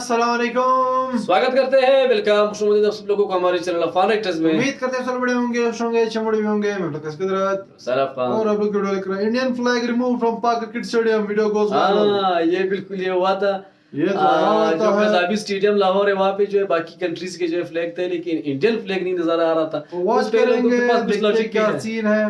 अस्सलाम वालेकुम। स्वागत करते हैं, वेलकम, खुशनुदी आप सब लोगों को हमारे चैनल अफान एक्टर्स में। उम्मीद करते हैं सब बड़े होंगे, खुश होंगे, अच्छे बड़े होंगे। मैं डॉक्टर कुदरत सर अफान और आप लोग वीडियो लेकर इंडियन फ्लैग रिमूव फ्रॉम पाक cricket stadium, video goes viral. ये बिल्कुल ये हुआ था। ये तो हुआ जो है। कज़ाबी स्टेडियम लाहौर है, वहाँ पे जो है बाकी कंट्रीज के जो है फ्लैग थे, लेकिन इंडियन फ्लैग नहीं नजर आ रहा था। वॉच उस पे लोगों करेंगे, के पास कुछ देखते हैं लॉजिक क्या है। सीन है।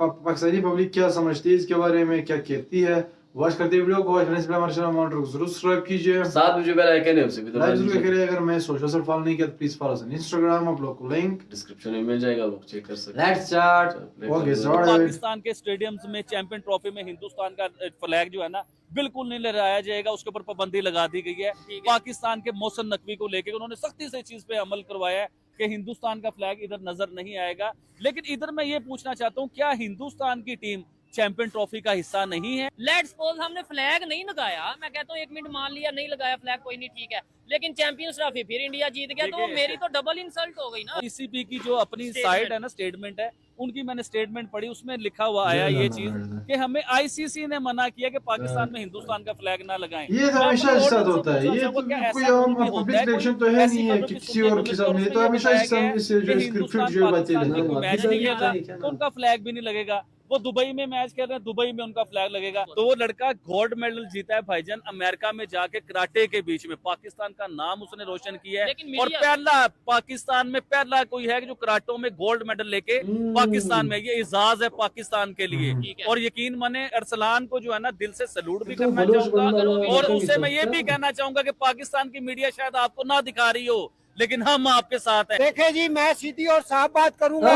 पाकिस्तानी पब्लिक क्या समझती है इसके बारे में, क्या कहती है। वॉच करते हैं वीडियो को, वॉच करने से पहले हमारे चैनल मॉनिटर को जरूर सब्सक्राइब कीजिए। साथ में जो बेल आइकन है उसे भी दबा लाइक जरूर दीजिए। करिए। अगर मैं सोशल से फॉलो नहीं किया तो प्लीज फॉलो ऑन इंस्टाग्राम, आप लोग को लिंक डिस्क्रिप्शन में मिल जाएगा, लोग चेक कर सकते हैं। Let's start. Okay sorry. Pakistan के स्टेडियम्स में चैंपियन ट्रॉफी में हिंदुस्तान का फ्लैग जो है ना बिल्कुल नहीं लहराया जाएगा, उसके ऊपर पाबंदी लगा दी गई है। पाकिस्तान के मोहसिन नकवी को लेकर उन्होंने सख्ती से चीज पे अमल करवाया है कि हिंदुस्तान का फ्लैग इधर नजर नहीं आएगा। लेकिन इधर मैं ये पूछना चाहता हूँ, क्या हिंदुस्तान की टीम चैंपियन ट्रॉफी का हिस्सा नहीं है? लेट्स सपोज हमने फ्लैग नहीं लगाया, मैं कहता हूँ 1 मिनट मान लिया नहीं लगाया फ्लैग, कोई नहीं, ठीक है, लेकिन चैंपियंस ट्रॉफी फिर इंडिया जीत गया, तो मेरी तो डबल इंसल्ट हो गई ना। ईसीपी की जो अपनी साइट है ना, स्टेटमेंट है, उनकी मैंने स्टेटमेंट पढ़ी, उसमें लिखा हुआ आया ये चीज कि हमें आईसीसी ने मना किया कि पाकिस्तान में हिंदुस्तान का फ्लैग ना लगाएं। ये तो हमेशा इसके साथ होता है। ये तो कोई आम पब्लिक रिएक्शन तो है नहीं है कि किसी और के सामने। ये तो हमेशा इससे जो स्क्रिप्टेड जो बातें मैच नहीं खेला तो उनका फ्लैग भी नहीं लगेगा। वो दुबई में मैच खेल रहे हैं, दुबई में उनका फ्लैग लगेगा। तो वो लड़का गोल्ड मेडल जीता है भाईजान, अमेरिका में जाके कराटे के बीच में पाकिस्तान का नाम उसने रोशन किया है। और पहला पाकिस्तान में पहला कोई है जो कराटों में गोल्ड मेडल लेके पाकिस्तान में, ये इजाज है पाकिस्तान के लिए। और यकीन माने अरसलान को जो है ना दिल से सैल्यूट भी करना चाहूंगा, और उसे मैं ये भी कहना चाहूंगा कि पाकिस्तान की मीडिया शायद आपको ना दिखा रही हो, लेकिन हम आपके साथ हैं। देखे जी, मैं सीधी और साफ बात करूंगा।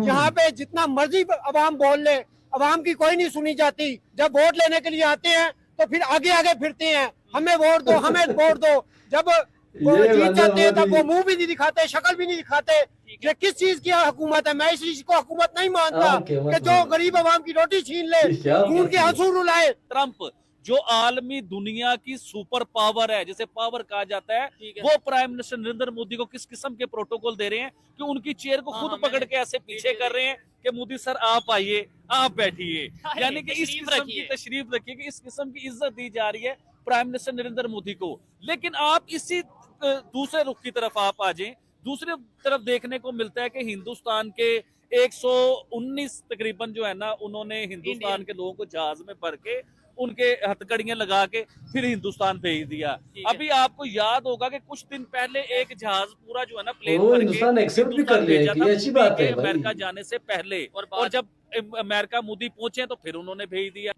यहाँ पे जितना मर्जी अवाम बोल ले, अवाम की कोई नहीं सुनी जाती। जब वोट लेने के लिए आते हैं तो फिर आगे आगे फिरते हैं, हमें वोट दो, हमें वोट दो। जब वो जीत जाते हैं तब वो मुंह भी नहीं दिखाते, शक्ल भी नहीं दिखाते। ये किस चीज की हुकूमत है? मैं इस चीज को हुकूमत नहीं मानता कि जो गरीब अवाम की रोटी छीन ले, खून के आंसू रुलाए। ट्रंप जो आलमी दुनिया की सुपर पावर है, जिसे पावर कहा जाता है, वो प्राइम मिनिस्टर नरेंद्र मोदी को किस किस्म के प्रोटोकॉल दे रहे हैं कि उनकी चेयर को खुद पकड़ के ऐसे पीछे कर रहे हैं कि मोदी सर आप आइए, आप बैठिए। यानी कि इस किस्म की तशरीफ रखिए कि इस किस्म की इज्जत दी जा रही है प्राइम मिनिस्टर नरेंद्र मोदी को। लेकिन आप इसी दूसरे रुख की तरफ आप आ जाए, दूसरी तरफ देखने को मिलता है कि हिंदुस्तान के 119 तकरीबन जो है ना, उन्होंने हिंदुस्तान के लोगों को जहाज में भर के उनके हथकड़ियां लगा के फिर हिंदुस्तान भेज दिया। अभी आपको याद होगा कि कुछ दिन पहले एक जहाज पूरा जो है ना प्लेन भर के हिंदुस्तान एक्सेप्ट भी कर लिया है, ये अच्छी बात है अमेरिका जाने से पहले। और जब अमेरिका मोदी पहुंचे तो फिर उन्होंने भेज दिया।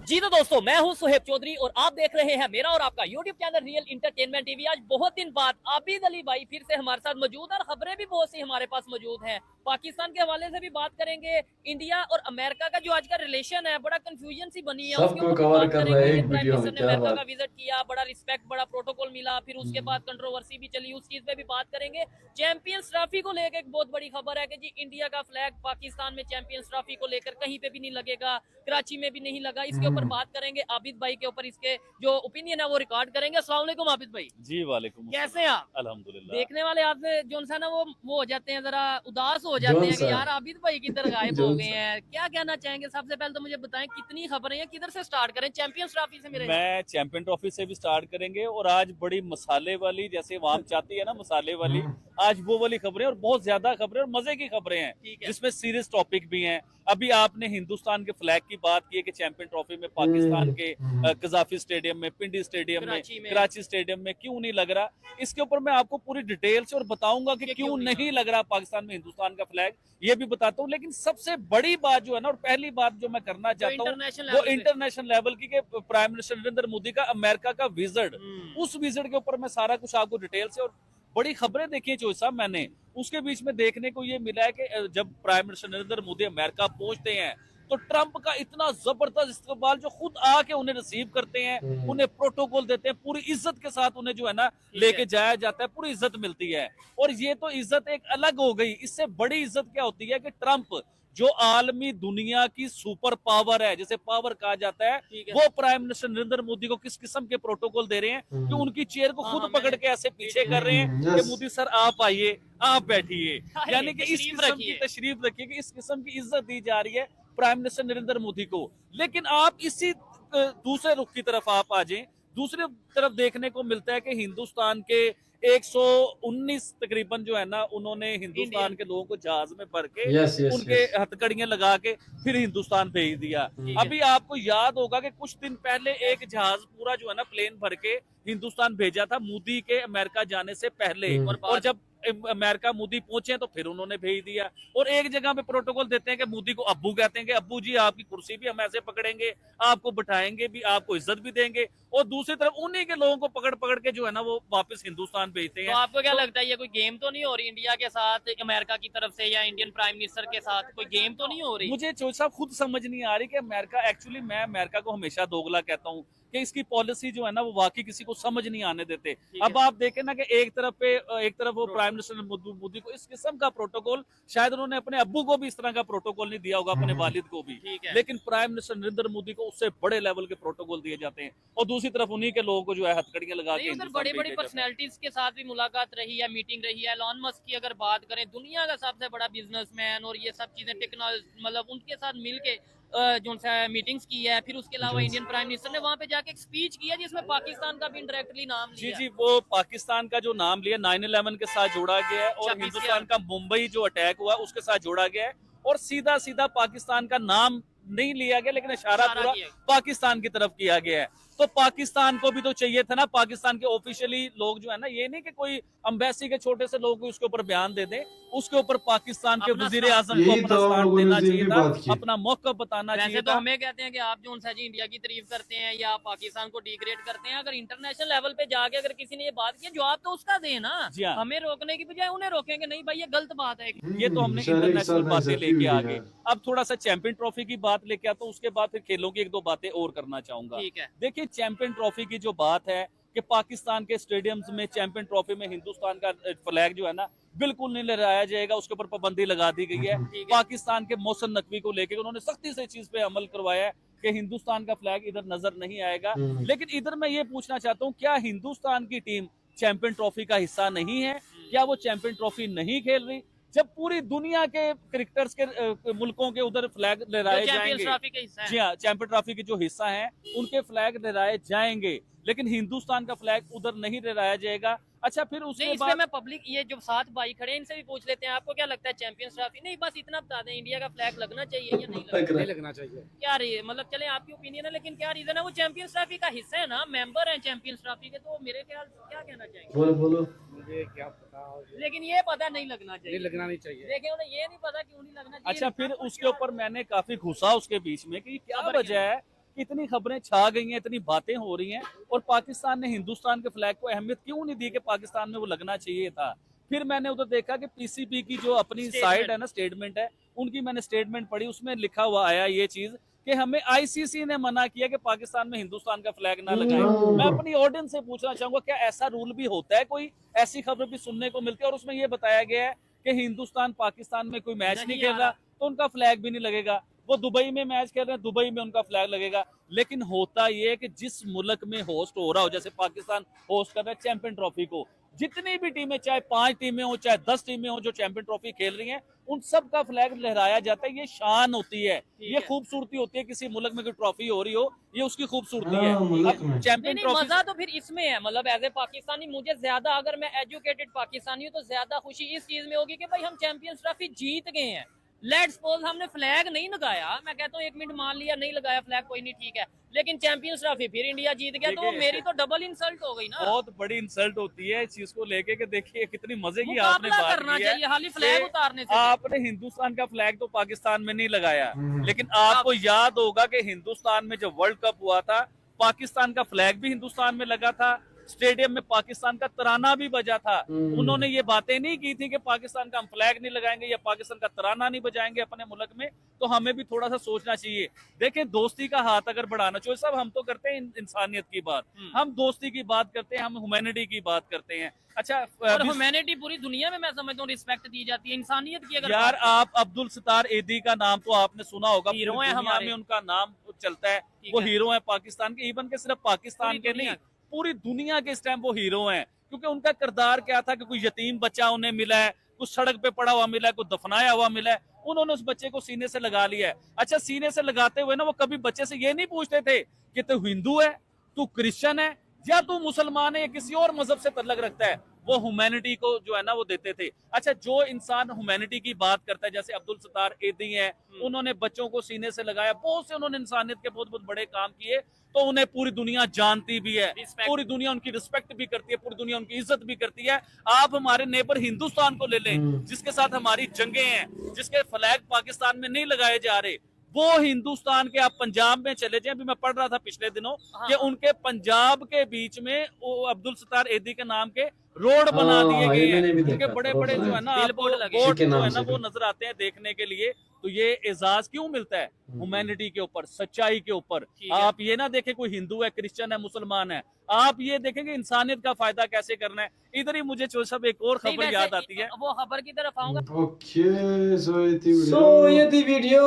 जी तो दोस्तों, मैं हूं सुहेब चौधरी और आप देख रहे हैं मेरा और आपका YouTube channel real entertainment TV. आज बहुत दिन बाद आबिद अली भाई फिर से हमारे साथ मौजूद है और खबरें भी बहुत सी हमारे पास मौजूद हैं। पाकिस्तान के हवाले से भी बात करेंगे। इंडिया और अमेरिका का जो आज का रिलेशन है, बड़ा कंफ्यूजन सी बनी है, सबको कवर कर रहे हैं एक वीडियो में। क्या अमेरिका बात का विजिट किया, बड़ा रिस्पेक्ट, बड़ा प्रोटोकॉल मिला, फिर उसके बाद कंट्रोवर्सी भी चली, उस चीज पे भी बात करेंगे। चैंपियंस ट्रॉफी को लेकर एक बहुत बड़ी खबर है कि जी इंडिया का फ्लैग पाकिस्तान में चैंपियंस ट्रॉफी को लेकर कहीं पे भी नहीं लगेगा, कराची में भी नहीं लगा। इसके ऊपर बात करेंगे, आबिद भाई के ऊपर इसके जो ओपिनियन है वो रिकॉर्ड करेंगे। अस्सलाम वालेकुम आबिद भाई। जी वालेकुम। कैसे हैं आप? अल्हम्दुलिल्लाह। देखने वाले आपसे जो सा ना वो हो जाते हैं, जरा उदास हो जाते हैं कि यार आबिद भाई किधर गायब हो गए हैं। क्या कहना चाहेंगे? सबसे पहले तो मुझे बताएं कितनी खबरें हैं, किधर से स्टार्ट करें? चैंपियंस ट्रॉफी से मेरे मैं चैंपियन ट्रॉफी से भी स्टार्ट करेंगे, और आज बड़ी मसाले वाली, जैसे वाम चाहती है ना मसाले वाली, आज वो वाली खबरें और बहुत ज्यादा खबरें और मजे की खबरें हैं, जिसमें सीरियस टॉपिक भी हैं। अभी आपने हिंदुस्तान के फ्लैग की बात की है कि चैंपियन ट्रॉफी में पाकिस्तान के कजाफी स्टेडियम में, पिंडी स्टेडियम में, कराची स्टेडियम में क्यों नहीं लग रहा, इसके ऊपर मैं आपको पूरी डिटेल से और बताऊंगा कि क्यों नहीं लग रहा पाकिस्तान में हिंदुस्तान का फ्लैग, ये भी बताता हूँ। लेकिन सबसे बड़ी बात जो है ना, और पहली बात जो मैं करना चाहता हूँ, वो इंटरनेशनल लेवल की प्राइम मिनिस्टर नरेंद्र मोदी का अमेरिका का विजिट, उस विजिट के ऊपर मैं सारा कुछ आपको डिटेल से, और बड़ी खबरें देखी है चोई साहब मैंने, उसके बीच में देखने को ये मिला है कि जब prime minister Narendra Modi America पहुंचते हैं तो ट्रंप का इतना जबरदस्त इस्तकबाल, जो खुद आके उन्हें रिसीव करते हैं, उन्हें प्रोटोकॉल देते हैं, पूरी इज्जत के साथ उन्हें जो है ना लेके जाया जाता है, पूरी इज्जत मिलती है। और ये तो इज्जत एक अलग हो गई, इससे बड़ी इज्जत क्या होती है कि ट्रंप जो आलमी दुनिया की सुपर पावर है, जिसे पावर कहा जाता है, वो प्राइम मिनिस्टर नरेंद्र मोदी को किस किस्म के प्रोटोकॉल दे रहे हैं कि उनकी चेयर को खुद पकड़ के ऐसे पीछे कर रहे हैं कि मोदी सर आप आइए, आप बैठिए। यानी कि इस किस्म की तशरीफ रखिए कि इस किस्म की इज्जत दी जा रही है प्राइम मिनिस्टर नरेंद्र मोदी को। लेकिन आप इसी दूसरे रुख की तरफ आप आ जाएं, दूसरी तरफ देखने को मिलता है कि हिंदुस्तान के 119 तकरीबन जो है ना, उन्होंने हिंदुस्तान के लोगों को जहाज में भर के यस यस उनके हथकड़ियां लगा के फिर हिंदुस्तान भेज दिया। ठीक है। अभी आपको याद होगा कि कुछ दिन पहले एक जहाज पूरा जो है ना प्लेन भर के हिंदुस्तान भेजा था मोदी के अमेरिका जाने से पहले, और जब अमेरिका मोदी पहुंचे तो फिर उन्होंने भेज दिया। और एक जगह पे प्रोटोकॉल देते हैं कि मोदी को अब्बू कहते हैं कि अब्बू जी आपकी कुर्सी भी हम ऐसे पकड़ेंगे, आपको बिठाएंगे भी, आपको इज्जत भी देंगे, और दूसरी तरफ उन्हीं के लोगों को पकड़ पकड़ के जो है ना वो वापस हिंदुस्तान भेजते हैं। तो आपको क्या लगता है ये कोई गेम तो नहीं हो रही इंडिया के साथ, अमेरिका की तरफ से, या इंडियन प्राइम मिनिस्टर के साथ कोई गेम तो नहीं हो रही? मुझे चौधरी साहब खुद समझ नहीं आ रही कि अमेरिका, एक्चुअली मैं अमेरिका को हमेशा दोगला कहता हूँ कि इसकी पॉलिसी जो है ना वो वाकई किसी को समझ नहीं आने देते। अब आप देखें ना कि एक तरफ वो प्राइम मिनिस्टर मोदी को इस किस्म का प्रोटोकॉल, शायद उन्होंने अपने अब्बू को भी इस तरह का प्रोटोकॉल नहीं दिया होगा, अपने वालिद को भी, ठीक है। लेकिन प्राइम मिनिस्टर नरेंद्र मोदी को उससे बड़े लेवल के प्रोटोकॉल दिए जाते हैं, और दूसरी तरफ उन्हीं के लोगों को जो है हथकड़ियां लगा के उधर बड़ी बड़ी पर्सनैलिटीज के साथ भी मुलाकात रही है, मीटिंग रही है। एलॉन मस्क की अगर बात करें, दुनिया का सबसे बड़ा बिजनेसमैन, और ये सब चीजें टेक्नोलॉजी, मतलब उनके साथ मिलके जो सा मीटिंग्स की है। फिर उसके अलावा इंडियन प्राइम मिनिस्टर ने वहां पे जाके एक स्पीच किया जिसमें पाकिस्तान का भी इंडायरेक्टली नाम जी लिया। जी, वो पाकिस्तान का जो नाम लिया 9/11 के साथ जोड़ा गया है, और 26 हिंदुस्तान का मुंबई जो अटैक हुआ उसके साथ जोड़ा गया है, और सीधा सीधा पाकिस्तान का नाम नहीं लिया गया, लेकिन इशारा पूरा किया। पाकिस्तान की तरफ किया गया है। तो पाकिस्तान को भी तो चाहिए था ना, पाकिस्तान के ऑफिशियली लोग जो है ना, ये नहीं कि कोई अम्बेसी के छोटे से लोग उसके ऊपर बयान दे दे, उसके ऊपर पाकिस्तान के अपना वजीर आजम को यही अपना तो हम स्थान लोगों ने देना उस दिन चाहिए भी था, बात की। अपना मौका बताना वैसे चाहिए तो था। हमें कहते हैं कि आप जो सा जी इंडिया की तारीफ करते हैं या पाकिस्तान को डिग्रेड करते हैं, अगर इंटरनेशनल लेवल पे जाके अगर किसी ने ये बात की, जवाब तो उसका दे ना। जी हाँ। हमें रोकने की बजाय उन्हें रोकेंगे, नहीं भाई ये गलत बात है। ये तो हमने सारे एक इंटरनेशनल साथ बातें ऐसा लेके भी आ है। गए। अब थोड़ा सा चैंपियन ट्रॉफी की बात लेके आता हूँ, उसके बाद फिर खेलों की एक दो बातें और करना चाहूंगा। ठीक है। देखिए, चैंपियन ट्रॉफी की जो बात है कि पाकिस्तान के स्टेडियम्स में चैंपियन ट्रॉफी में हिंदुस्तान का फ्लैग जो है ना बिल्कुल नहीं लहराया जाएगा, उसके ऊपर पाबंदी लगा दी गई है। ठीक है। पाकिस्तान के मोहसिन नकवी को लेकर उन्होंने सख्ती से चीज पे अमल करवाया है कि हिंदुस्तान का फ्लैग इधर नजर नहीं आएगा। लेकिन इधर मैं ये पूछना चाहता हूँ, क्या हिंदुस्तान की टीम चैंपियन ट्रॉफी का हिस्सा नहीं है? क्या वो चैंपियन ट्रॉफी नहीं खेल रही? जब पूरी दुनिया के क्रिकेटर्स के मुल्कों के उधर फ्लैग लहराए जाएंगे, ट्रॉफी का हिस्सा है। जी हाँ, चैंपियन ट्रॉफी के जो हिस्सा हैं उनके फ्लैग लहराए जाएंगे, लेकिन हिंदुस्तान का फ्लैग उधर नहीं लहराया जाएगा। अच्छा, फिर उसके नहीं, बाद इसमें मैं पब्लिक, ये जो 7 भाई खड़े हैं इनसे भी पूछ लेते हैं, आपको क्या लगता है चैंपियंस ट्रॉफी? नहीं, बस इतना बता दें, इंडिया का फ्लैग लगना चाहिए या नहीं लगना चाहिए। क्या रही है, मतलब चले आपकी ओपिनियन है, लेकिन क्या रीजन है? वो चैंपियंस ट्रॉफी का हिस्सा है ना, मेंबर है चैंपियंस ट्रॉफी के, तो मेरे ख्याल क्या कहना चाहेंगे? बोलो बोलो। मुझे क्या पता, लेकिन ये पता नहीं लगना चाहिए, लगना नहीं चाहिए। लेकिन उन्हें ये नहीं पता क्यों नहीं लगना चाहिए। अच्छा, फिर उसके ऊपर मैंने काफी घुसा उसके बीच में कि क्या खबर वजह है, इतनी खबरें छा गई हैं, इतनी बातें हो रही हैं, और पाकिस्तान ने हिंदुस्तान के फ्लैग को अहमियत क्यों नहीं दी कि पाकिस्तान में वो लगना चाहिए था। फिर मैंने उधर देखा कि पीसीबी की जो अपनी साइट है ना, स्टेटमेंट है उनकी, मैंने स्टेटमेंट पढ़ी, उसमें लिखा हुआ आया ये चीज कि हमें आईसीसी ने मना किया कि पाकिस्तान में हिंदुस्तान का फ्लैग ना लगाएं। मैं अपनी ऑडियंस से पूछना चाहूंगा, क्या ऐसा रूल भी होता है? कोई ऐसी खबर भी सुनने को मिलती है? और उसमें ये बताया गया है कि हिंदुस्तान पाकिस्तान में कोई मैच नहीं खेल रहा तो उनका फ्लैग भी नहीं लगेगा। वो दुबई में मैच खेल रहे हैं, दुबई में उनका फ्लैग लगेगा। लेकिन होता ये कि जिस मुल्क में होस्ट हो रहा हो, जैसे पाकिस्तान होस्ट कर रहा है चैंपियन ट्रॉफी को, जितनी भी टीमें, चाहे 5 टीमें हो चाहे 10 टीमें हो जो चैंपियन ट्रॉफी खेल रही हैं, उन सब का फ्लैग लहराया जाता है। ये शान होती है, ये खूबसूरती होती है। किसी मुल्क में कोई ट्रॉफी हो रही हो, ये उसकी खूबसूरती है। अब चैंपियन नहीं, ट्रॉफी मजा तो फिर इसमें है, मतलब एज ए पाकिस्तानी मुझे ज्यादा, अगर मैं एजुकेटेड पाकिस्तानी हूँ तो ज्यादा खुशी इस चीज में होगी कि भाई हम चैंपियंस ट्रॉफी जीत गए हैं। लेट्स सपोज हमने फ्लैग नहीं लगाया, मैं कहता हूँ 1 मिनट मान लिया नहीं लगाया फ्लैग, कोई नहीं, ठीक है, लेकिन चैंपियंस ट्रॉफी फिर इंडिया जीत गया, तो मेरी तो डबल इंसल्ट हो गई ना। बहुत बड़ी इंसल्ट होती है इस चीज को लेके कि देखिए कितनी मजे की आपने मुकाबला बात करना की है चाहिए, खाली फ्लैग कि उतारने से। आपने हिंदुस्तान का फ्लैग तो पाकिस्तान में नहीं लगाया, लेकिन आपको याद होगा कि हिंदुस्तान में जब वर्ल्ड कप हुआ था, पाकिस्तान का फ्लैग भी हिंदुस्तान में लगा था, स्टेडियम में पाकिस्तान का तराना भी बजा था। उन्होंने ये बातें नहीं की थी कि पाकिस्तान का हम फ्लैग नहीं लगाएंगे या पाकिस्तान का तराना नहीं बजाएंगे अपने मुल्क में। तो हमें भी थोड़ा सा सोचना चाहिए। देखिए, दोस्ती का हाथ अगर बढ़ाना चाहिए, सब हम तो करते हैं इंसानियत की बात, हम दोस्ती की बात करते हैं, हम ह्यूमैनिटी की बात करते हैं। अच्छा, और ह्यूमैनिटी पूरी दुनिया में मैं समझता हूँ रिस्पेक्ट दी जाती है, इंसानियत की अगर यार, आप अब्दुल सत्तार एदी का नाम तो आपने सुना होगा, हीरो पूरी हैं दुनिया हमारे, में उनका नाम चलता है, वो है। हीरो है पाकिस्तान के, इवन के सिर्फ पाकिस्तान के नहीं, पूरी दुनिया के इस टाइम वो हीरो हैं। क्योंकि उनका किरदार क्या था कि कोई यतीम बच्चा उन्हें मिला है, कुछ सड़क पे पड़ा हुआ मिला है, कुछ दफनाया हुआ मिला है, उन्होंने उस बच्चे को सीने से लगा लिया है। अच्छा, सीने से लगाते हुए ना वो कभी बच्चे से ये नहीं पूछते थे कि तू हिंदू है, तू क्रिश्चियन है, या तू मुसलमान है, या किसी और मजहब से तल्लक रखता है। वो ह्यूमैनिटी को जो है ना वो देते थे। अच्छा, जो इंसान ह्यूमैनिटी की बात करता है, जैसे अब्दुल सत्तार एदी हैं, उन्होंने बच्चों को सीने से लगाया, बहुत से उन्होंने इंसानियत के बहुत बहुत बड़े काम किए, तो उन्हें पूरी दुनिया जानती भी है, पूरी दुनिया उनकी रिस्पेक्ट भी करती है, पूरी दुनिया उनकी इज्जत भी करती है। आप हमारे नेबर हिंदुस्तान को ले लें, जिसके साथ हमारी जंगें हैं, जिसके फ्लैग पाकिस्तान में नहीं लगाए जा रहे, वो हिंदुस्तान के आप पंजाब में चले जाएं। अभी मैं पढ़ रहा था पिछले दिनों कि उनके पंजाब के बीच में अब्दुल सत्तार एदी के नाम के रोड बना दिए गए हैं, उनके बड़े बड़े जो है ना बोर्ड जो है ना वो नजर आते हैं देखने के लिए। तो ये एजाज क्यों मिलता है? ह्यूमैनिटी के ऊपर, सच्चाई के ऊपर। आप ये ना देखें कोई हिंदू है, क्रिश्चियन है, मुसलमान है, आप ये देखेंगे इंसानियत का फायदा कैसे करना है। इधर ही मुझे जो सब एक और खबर याद आती है, वो खबर की तरफ आऊंगा। ओके, सो ये थी वीडियो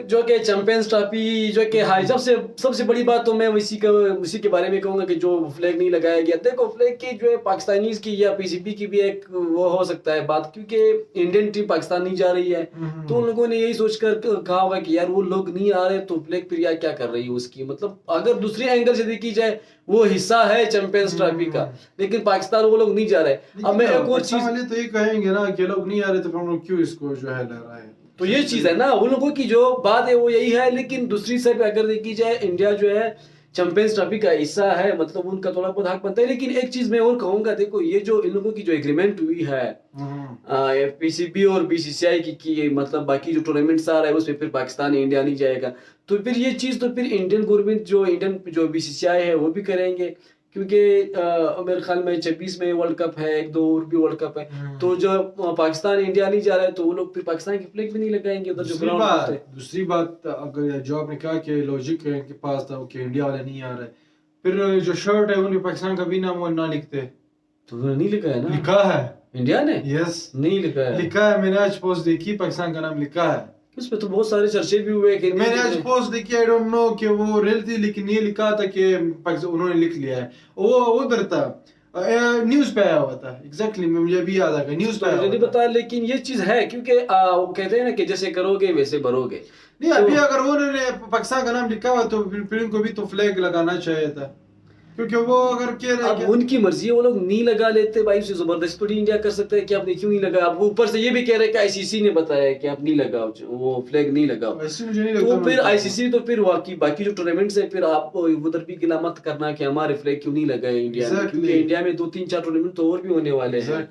जो कि चैंपियंस ट्रॉफी जो कि हाई सबसे बड़ी बात तो मैं उसी के बारे में कहूंगा कि जो फ्लैग नहीं लगाया गया। देखो, फ्लैग की जो है पाकिस्तानीज की या पीसीबी की भी एक वो हो सकता है बात, क्योंकि इंडियन टीम पाकिस्तान नहीं जा रही है, तो उन लोगों ने यही सोचकर कहा होगा कि यार वो लोग नहीं आ रहे तो फ्लैग फिर यार क्या कर रही है उसकी। मतलब अगर दूसरे एंगल से देखी जाए वो हिस्सा है चैंपियंस ट्रॉफी का, लेकिन पाकिस्तान वो लोग नहीं जा रहे। अब मैं एक और चीज वाले तो ये कहेंगे ना कि लोग नहीं आ रहे तो फिर हम लोग क्यों इसको जो है लहराए। तो ये चीज है ना, उन लोगों की जो बात है वो यही है। लेकिन दूसरी साइड पे अगर देखी जाए, इंडिया जो है चैंपियंस ट्रॉफी का हिस्सा है, मतलब उनका थोड़ा बहुत हक बनता है। लेकिन एक चीज मैं और कहूंगा, देखो ये जो इन लोगों की जो एग्रीमेंट हुई है पीसीबी और बीसीसीआई की मतलब बाकी जो टूर्नामेंट्स आ रहा है उसमें फिर पाकिस्तान इंडिया नहीं जाएगा, तो फिर ये चीज तो फिर इंडियन गवर्नमेंट जो बीसीसीआई है वो भी करेंगे, क्योंकि मेरे ख्याल में 26 में वर्ल्ड कप है, 1-2 और भी वर्ल्ड कप है, तो जब पाकिस्तान इंडिया नहीं जा रहा है तो वो लोग फिर पाकिस्तान की फ्लैग भी नहीं लगाएंगे उधर जो ग्राउंड है। दूसरी बात, अगर जो आपने कहा कि लॉजिक इनके पास था कि इंडिया वाले नहीं आ रहे, फिर जो शर्ट है उनके पाकिस्तान का भी नाम वो ना लिखते, तो नहीं लिखा है ना? लिखा है इंडिया ने, यस नहीं लिखा है, लिखा है। मैंने आज पोस्ट देखी, पाकिस्तान का नाम लिखा है उस पे तो बहुत सारे चर्चे भी हुए कि मैंने आज पोस्ट देखी, आई डोंट नो कि वो रियल थी, लेकिन ये लिखा था कि उन्होंने लिख लिया है। वो उधर था, न्यूज़ पे आया हुआ था, एग्जैक्टली मुझे भी याद आ गया, न्यूज़ पे नहीं बताया। लेकिन ये चीज है क्योंकि वो कहते हैं ना कि जैसे करोगे वैसे भरोगे। नहीं, अभी अगर उन्होंने पाकिस्तान का नाम लिखा हुआ तो फिर उनको भी तो फ्लैग लगाना चाहिए था, क्योंकि वो अगर कह रहे अब उनकी मर्जी है, वो लोग नहीं लगा लेते भाई, उसे जबरदस्ती थोड़ी इंडिया कर सकता है कि आपने क्यों नहीं लगाया। अब ऊपर से ये भी कह रहे हैं कि आईसीसी ने बताया कि आप नहीं लगाओ, वो फ्लैग नहीं लगाओ। वैसे मुझे नहीं लगता तो फिर आईसीसी तो फिर बाकी जो टूर्नामेंट्स है फिर आप उधर भी गिला मत करना कि हमारे फ्लैग क्यों नहीं लगाए इंडिया में, क्योंकि इंडिया में 2-3-4 टूर्नामेंट तो और भी होने वाले हैं,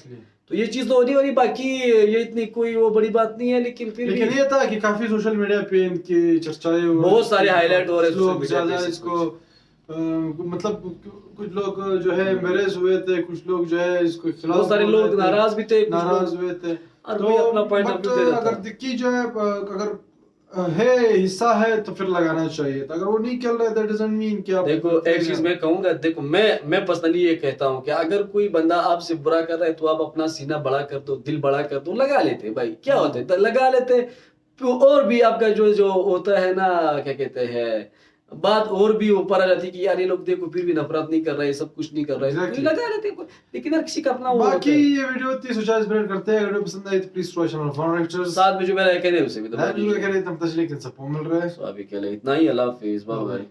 तो ये चीज तो होनी वाली। बाकी ये इतनी कोई वो बड़ी बात नहीं है, लेकिन फिर ये था कि काफी सोशल मीडिया पे इनकी चर्चाएं, बहुत सारे हाईलाइट हो रहे हैं, लोग ज्यादा इसको मतलब कुछ लोग जो है एम्बैरेस हुए थे, कुछ लोग जो है इसको खिलाफ, बहुत सारे लोग नाराज भी थे, नाराज हुए थे। तो अपना पॉइंट ऑफ व्यू दे रहा था। अगर दिक्की जो है अगर है हिस्सा है तो फिर लगाना चाहिए था, अगर वो नहीं खेल रहे दैट डजंट मीन कि आप देखो एक चीज मैं कहूंगा, देखो मैं पर्सनली ये कहता हूँ कि अगर कोई बंदा आपसे बुरा कर रहा है तो आप अपना सीना बड़ा कर दो, दिल बड़ा कर दो, लगा लेते भाई, क्या होता है लगा लेते। और भी आपका जो होता है ना, क्या कहते हैं, बात और भी ऊपर आ जाती है कि यार ये लोग देखो फिर भी नफरत नहीं कर रहे, सब कुछ नहीं कर रहे, तो लगा लेते। लेकिन हर किसी का अपना बाकी ये वीडियो इतनी सोचा स्प्रेड करते हैं, वीडियो पसंद आई तो please try channel for actors साथ में जो मेरा कहने उसे भी तो हम तशलीक सब मिल रहा है। तो अभी के लिए इतना ही, अल्लाह हाफिज़, बाय बाय।